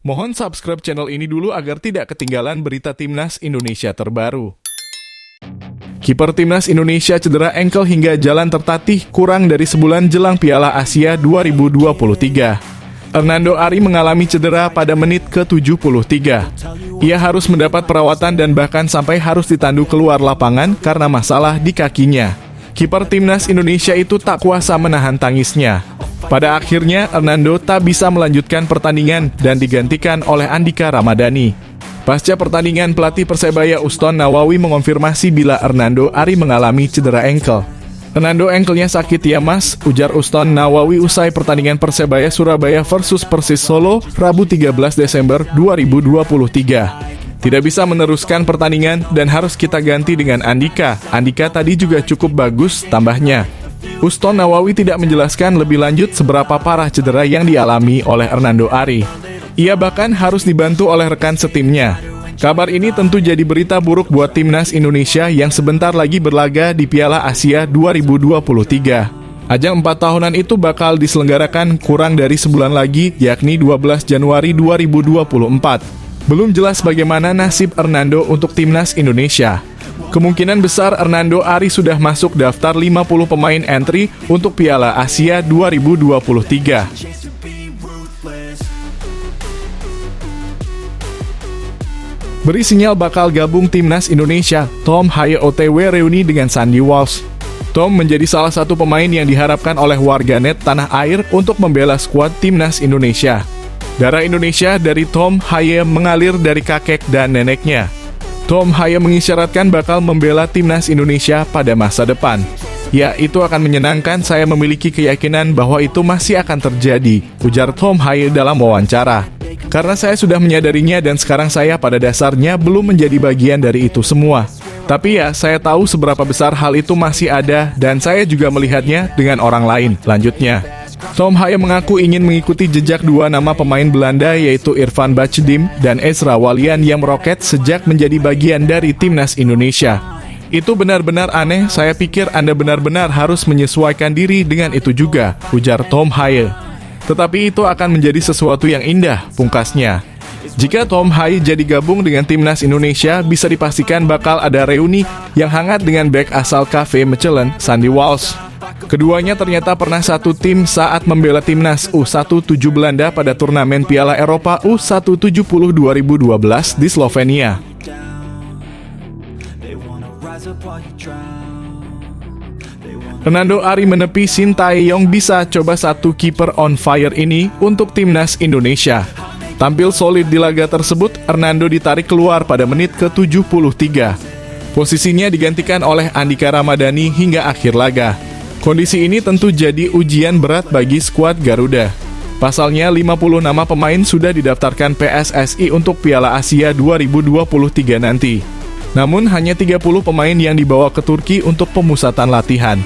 Mohon subscribe channel ini dulu agar tidak ketinggalan berita Timnas Indonesia terbaru. Kiper Timnas Indonesia cedera engkel hingga jalan tertatih kurang dari sebulan jelang Piala Asia 2023. Hernando Ari mengalami cedera pada menit ke-73. Ia harus mendapat perawatan dan bahkan sampai harus ditandu keluar lapangan karena masalah di kakinya. Kiper Timnas Indonesia itu tak kuasa menahan tangisnya. Pada akhirnya, Hernando tak bisa melanjutkan pertandingan dan digantikan oleh Andika Ramadhani. Pasca pertandingan, pelatih Persebaya Uston Nawawi mengonfirmasi bila Hernando Ari mengalami cedera engkel. "Hernando engkelnya sakit ya mas," ujar Uston Nawawi usai pertandingan Persebaya Surabaya versus Persis Solo, Rabu 13 Desember 2023. "Tidak bisa meneruskan pertandingan dan harus kita ganti dengan Andika. Andika tadi juga cukup bagus," tambahnya. Uston Nawawi tidak menjelaskan lebih lanjut seberapa parah cedera yang dialami oleh Hernando Ari. Ia bahkan harus dibantu oleh rekan setimnya. Kabar ini tentu jadi berita buruk buat Timnas Indonesia yang sebentar lagi berlaga di Piala Asia 2023. Ajang 4 tahunan itu bakal diselenggarakan kurang dari sebulan lagi, yakni 12 Januari 2024. Belum jelas bagaimana nasib Hernando untuk Timnas Indonesia. Kemungkinan besar Hernando Ari sudah masuk daftar 50 pemain entry untuk Piala Asia 2023. Beri sinyal bakal gabung Timnas Indonesia, Tom Haye OTW reuni dengan Sandy Walsh. Tom menjadi salah satu pemain yang diharapkan oleh warganet tanah air untuk membela skuad Timnas Indonesia. Darah Indonesia dari Tom Haye mengalir dari kakek dan neneknya. Tom Haye mengisyaratkan bakal membela Timnas Indonesia pada masa depan. "Ya, itu akan menyenangkan, saya memiliki keyakinan bahwa itu masih akan terjadi," ujar Tom Haye dalam wawancara. "Karena saya sudah menyadarinya dan sekarang saya pada dasarnya belum menjadi bagian dari itu semua. Tapi ya, saya tahu seberapa besar hal itu masih ada dan saya juga melihatnya dengan orang lain," lanjutnya. Tom Haye mengaku ingin mengikuti jejak dua nama pemain Belanda yaitu Irfan Bahdim dan Ezra Walian yang meroket sejak menjadi bagian dari Timnas Indonesia. "Itu benar-benar aneh, saya pikir Anda benar-benar harus menyesuaikan diri dengan itu juga," ujar Tom Haye. "Tetapi itu akan menjadi sesuatu yang indah," pungkasnya. Jika Tom Haye jadi gabung dengan Timnas Indonesia, bisa dipastikan bakal ada reuni yang hangat dengan bek asal KV Mechelen, Sandy Walsh. Keduanya ternyata pernah satu tim saat membela Timnas U17 Belanda pada turnamen Piala Eropa U170 2012 di Slovenia. Hernando Ari menepi Sintayong bisa coba satu kiper on fire ini untuk Timnas Indonesia. Tampil solid di laga tersebut, Hernando ditarik keluar pada menit ke-73. Posisinya digantikan oleh Andika Ramadhani hingga akhir laga. Kondisi ini tentu jadi ujian berat bagi skuad Garuda. Pasalnya 50 nama pemain sudah didaftarkan PSSI untuk Piala Asia 2023 nanti. Namun hanya 30 pemain yang dibawa ke Turki untuk pemusatan latihan.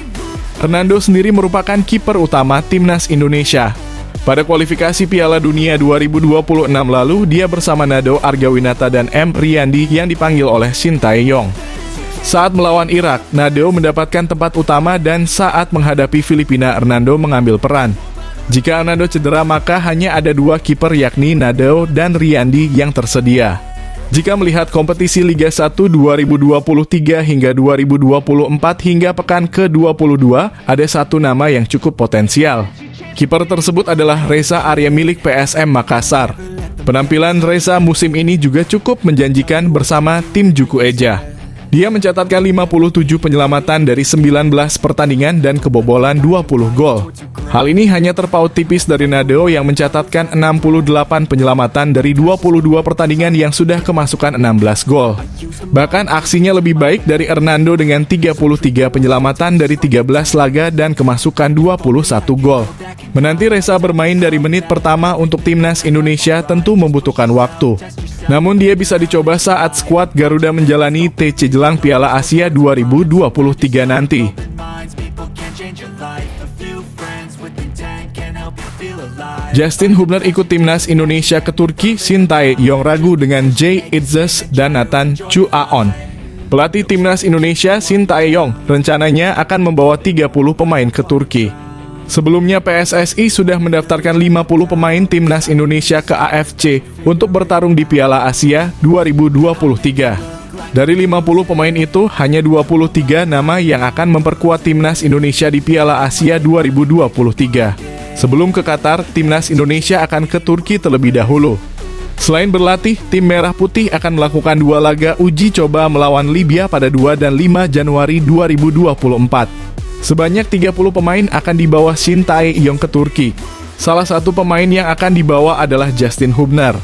Hernando sendiri merupakan kiper utama Timnas Indonesia. Pada kualifikasi Piala Dunia 2026 lalu, dia bersama Nado Argawinata dan M. Riyandi yang dipanggil oleh Sintayong. Saat melawan Irak, Nado mendapatkan tempat utama dan saat menghadapi Filipina, Hernando mengambil peran. Jika Hernando cedera, maka hanya ada dua kiper yakni Nado dan Riyandi yang tersedia. Jika melihat kompetisi Liga 1 2023 hingga 2024 hingga pekan ke-22, ada satu nama yang cukup potensial. Kiper tersebut adalah Reza Arya milik PSM Makassar. Penampilan Reza musim ini juga cukup menjanjikan bersama tim Juku Eja. Dia mencatatkan 57 penyelamatan dari 19 pertandingan dan kebobolan 20 gol. Hal ini hanya terpaut tipis dari Nado yang mencatatkan 68 penyelamatan dari 22 pertandingan yang sudah kemasukan 16 gol. Bahkan aksinya lebih baik dari Hernando dengan 33 penyelamatan dari 13 laga dan kemasukan 21 gol. Menanti Reza bermain dari menit pertama untuk Timnas Indonesia tentu membutuhkan waktu. Namun dia bisa dicoba saat skuad Garuda menjalani TC jelang Piala Asia 2023 nanti. Justin Hubner ikut Timnas Indonesia ke Turki, Sintayong ragu dengan Jay Itzes dan Nathan Chuaon. Pelatih Timnas Indonesia Sintayong rencananya akan membawa 30 pemain ke Turki. Sebelumnya PSSI sudah mendaftarkan 50 pemain timnas Indonesia ke AFC untuk bertarung di Piala Asia 2023. Dari 50 pemain itu, hanya 23 nama yang akan memperkuat timnas Indonesia di Piala Asia 2023. Sebelum ke Qatar, timnas Indonesia akan ke Turki terlebih dahulu. Selain berlatih, tim Merah Putih akan melakukan 2 laga uji coba melawan Libya pada 2 dan 5 Januari 2024. Sebanyak 30 pemain akan dibawa Shin Tae-yong ke Turki. Salah satu pemain yang akan dibawa adalah Justin Hubner.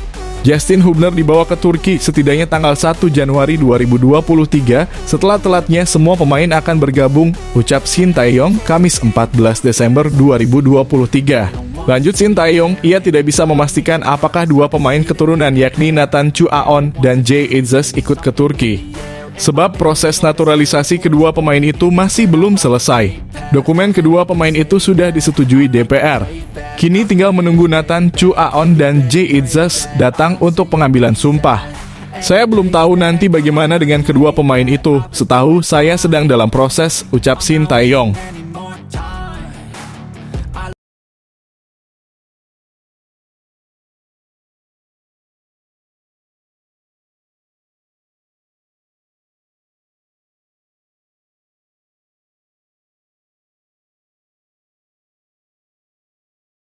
Justin Hubner dibawa ke Turki setidaknya tanggal 1 Januari 2023 setelah telatnya semua pemain akan bergabung, ucap Shin Tae-yong Kamis 14 Desember 2023. Lanjut Shin Tae-yong, ia tidak bisa memastikan apakah 2 pemain keturunan yakni Nathan Chu Aon dan Jay Itzes ikut ke Turki. Sebab proses naturalisasi kedua pemain itu masih belum selesai. Dokumen kedua pemain itu sudah disetujui DPR. Kini tinggal menunggu Nathan Chu Aon dan Jay Itzes datang untuk pengambilan sumpah. Saya belum tahu nanti bagaimana dengan kedua pemain itu. Setahu saya sedang dalam proses, ucap Shin Tae-yong.